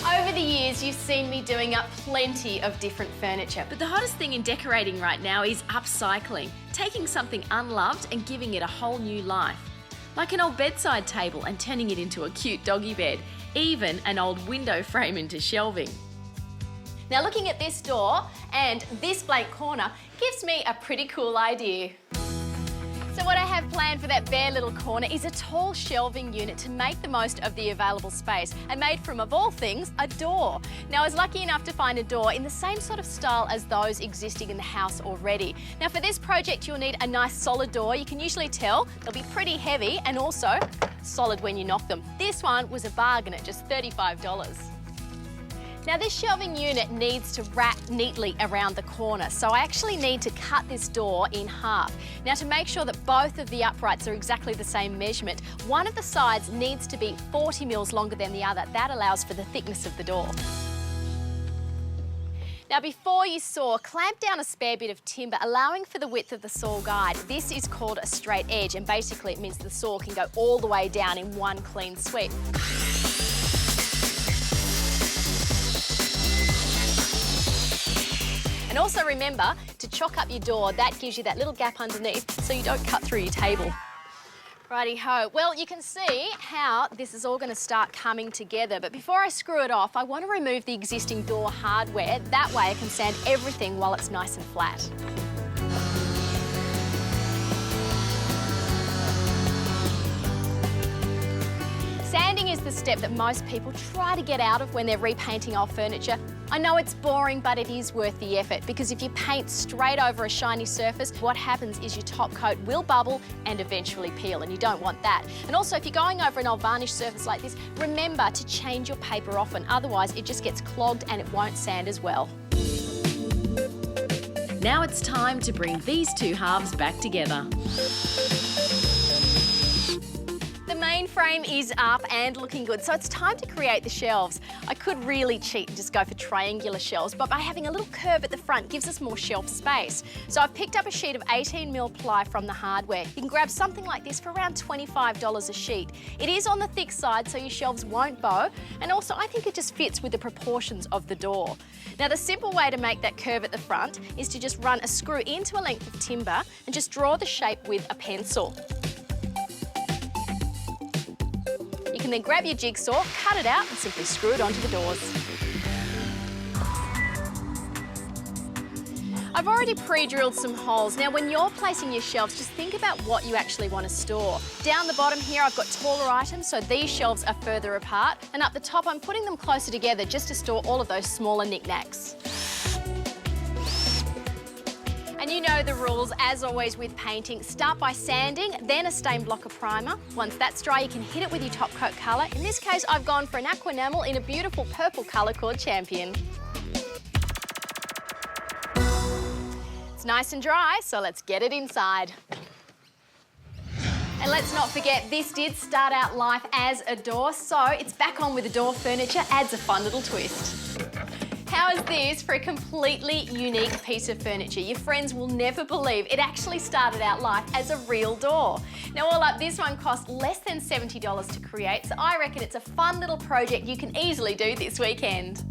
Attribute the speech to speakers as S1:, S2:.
S1: Over the years, you've seen me doing up plenty of different furniture, but the hottest thing in decorating right now is upcycling, taking something unloved and giving it a whole new life. Like an old bedside table and turning it into a cute doggy bed, even an old window frame into shelving. Now looking at this door and this blank corner gives me a pretty cool idea. So what I have planned for that bare little corner is a tall shelving unit to make the most of the available space, and made from, of all things, a door. Now I was lucky enough to find a door in the same sort of style as those existing in the house already. Now for this project you'll need a nice solid door. You can usually tell they'll be pretty heavy and also solid when you knock them. This one was a bargain at just $35. Now this shelving unit needs to wrap neatly around the corner, so I actually need to cut this door in half. Now to make sure that both of the uprights are exactly the same measurement, one of the sides needs to be 40 mils longer than the other. That allows for the thickness of the door. Now before you saw, clamp down a spare bit of timber, allowing for the width of the saw guide. This is called a straight edge, and basically it means the saw can go all the way down in one clean sweep. And also remember to chock up your door. That gives you that little gap underneath so you don't cut through your table. Righty-ho. Well, you can see how this is all going to start coming together. But before I screw it off, I want to remove the existing door hardware. That way I can sand everything while it's nice and flat. Sanding is the step that most people try to get out of when they're repainting old furniture. I know it's boring, but it is worth the effort, because if you paint straight over a shiny surface, what happens is your top coat will bubble and eventually peel, and you don't want that. And also, if you're going over an old varnish surface like this, remember to change your paper often, otherwise it just gets clogged and it won't sand as well.
S2: Now it's time to bring these two halves back together.
S1: The main frame is up and looking good, so it's time to create the shelves. I could really cheat and just go for triangular shelves, but by having a little curve at the front gives us more shelf space. So I've picked up a sheet of 18mm ply from the hardware. You can grab something like this for around $25 a sheet. It is on the thick side, so your shelves won't bow, and also I think it just fits with the proportions of the door. Now the simple way to make that curve at the front is to just run a screw into a length of timber and just draw the shape with a pencil. You can then grab your jigsaw, cut it out and simply screw it onto the doors. I've already pre-drilled some holes. Now when you're placing your shelves, just think about what you actually want to store. Down the bottom here I've got taller items, so these shelves are further apart, and up the top I'm putting them closer together just to store all of those smaller knickknacks. And you know the rules, as always with painting. Start by sanding, then a stain blocker primer. Once that's dry, you can hit it with your top coat colour. In this case, I've gone for an aqua enamel in a beautiful purple colour called Champion. It's nice and dry, so let's get it inside. And let's not forget, this did start out life as a door, so it's back on with the door furniture, adds a fun little twist. How is this for a completely unique piece of furniture? Your friends will never believe it actually started out life as a real door. Now all up, this one cost less than $70 to create, so I reckon it's a fun little project you can easily do this weekend.